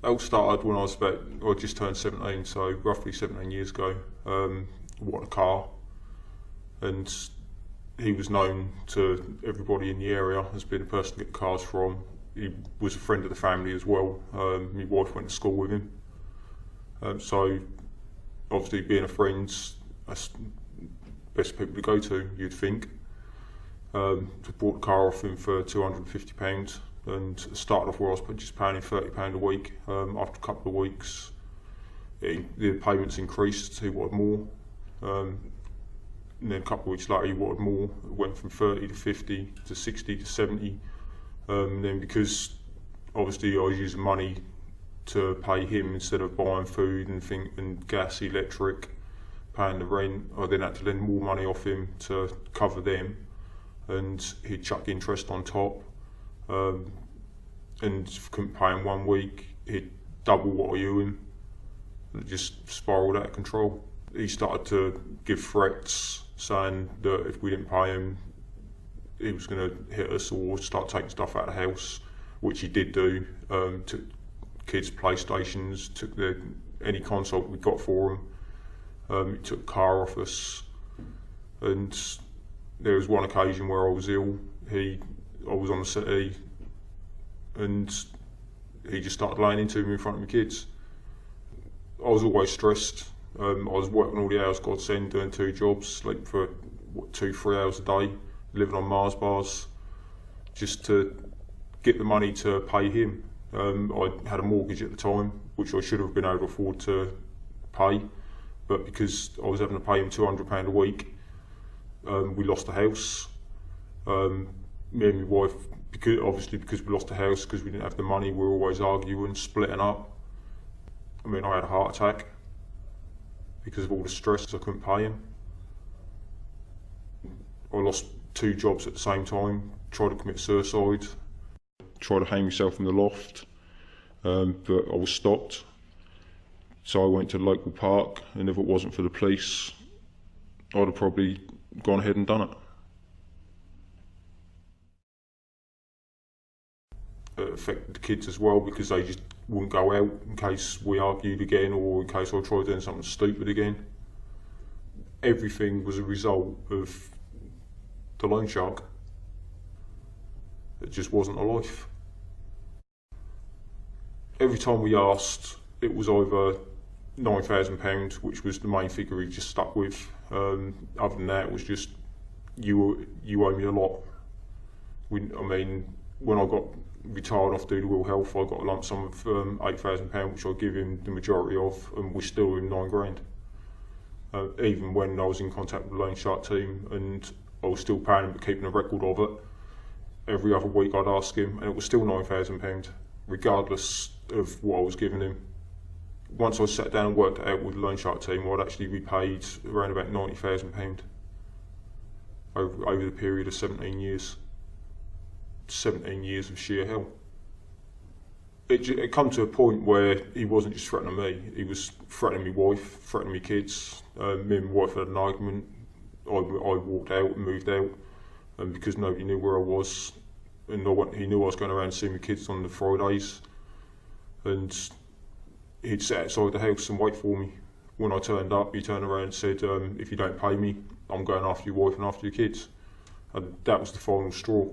It all started when I just turned 17, so roughly 17 years ago. Bought a car, and he was known to everybody in the area as being the person to get cars from. He was a friend of the family as well. My wife went to school with him. So obviously being a friend, that's the best people to go to, you'd think. So bought the car off him for £250 and started off where I was just paying him £30 a week. After a couple of weeks, the payments increased, he wanted more. And then a couple of weeks later he wanted more. It went from 30 to 50 to 60 to 70. And then because obviously I was using money to pay him instead of buying food and gas, electric, paying the rent, I then had to lend more money off him to cover them, and he'd chuck interest on top. And if I couldn't pay him 1 week, he'd double what I owe him. It just spiralled out of control. He started to give threats saying that if we didn't pay him, he was going to hit us or start taking stuff out of the house, which he did do. Took kids' PlayStations, took any console we got for them. He took a car off us, and there was one occasion where I was ill. I was on the settee, and he just started laying into me in front of my kids. I was always stressed. I was working all the hours God sent, doing 2 jobs, sleeping for 2-3 hours a day, living on Mars bars, just to get the money to pay him. I had a mortgage at the time, which I should have been able to afford to pay, but because I was having to pay him £200 a week, we lost the house. Me and my wife, because we lost the house, because we didn't have the money, we were always arguing, splitting up. I mean, I had a heart attack because of all the stress I couldn't pay him. I lost 2 jobs at the same time, tried to commit suicide, tried to hang myself in the loft, but I was stopped. So I went to the local park, and if it wasn't for the police, I'd have probably gone ahead and done it. It affected the kids as well, because they just wouldn't go out in case we argued again, or in case I tried doing something stupid again. Everything was a result of the loan shark. It just wasn't a life. Every time we asked, it was either £9,000, which was the main figure he just stuck with. Other than that, it was just, you owe me a lot. I mean, when I got retired off due to ill health, I got a lump sum of £8,000, which I give him the majority of, and we still owe him £9,000. Even when I was in contact with the loan shark team, and I was still paying him but keeping a record of it, every other week I'd ask him, and it was still £9,000, regardless of what I was giving him. Once I sat down and worked it out with the loan shark team, I'd actually repaid around about £90,000 over the period of 17 years. 17 years of sheer hell. It come to a point where he wasn't just threatening me, he was threatening my wife, threatening my kids. Me and my wife had an argument. I walked out and moved out, and because nobody knew where I was, and he knew I was going around seeing my kids on the Fridays, and he'd sit outside the house and wait for me. When I turned up, he turned around and said, if you don't pay me, I'm going after your wife and after your kids. And that was the final straw.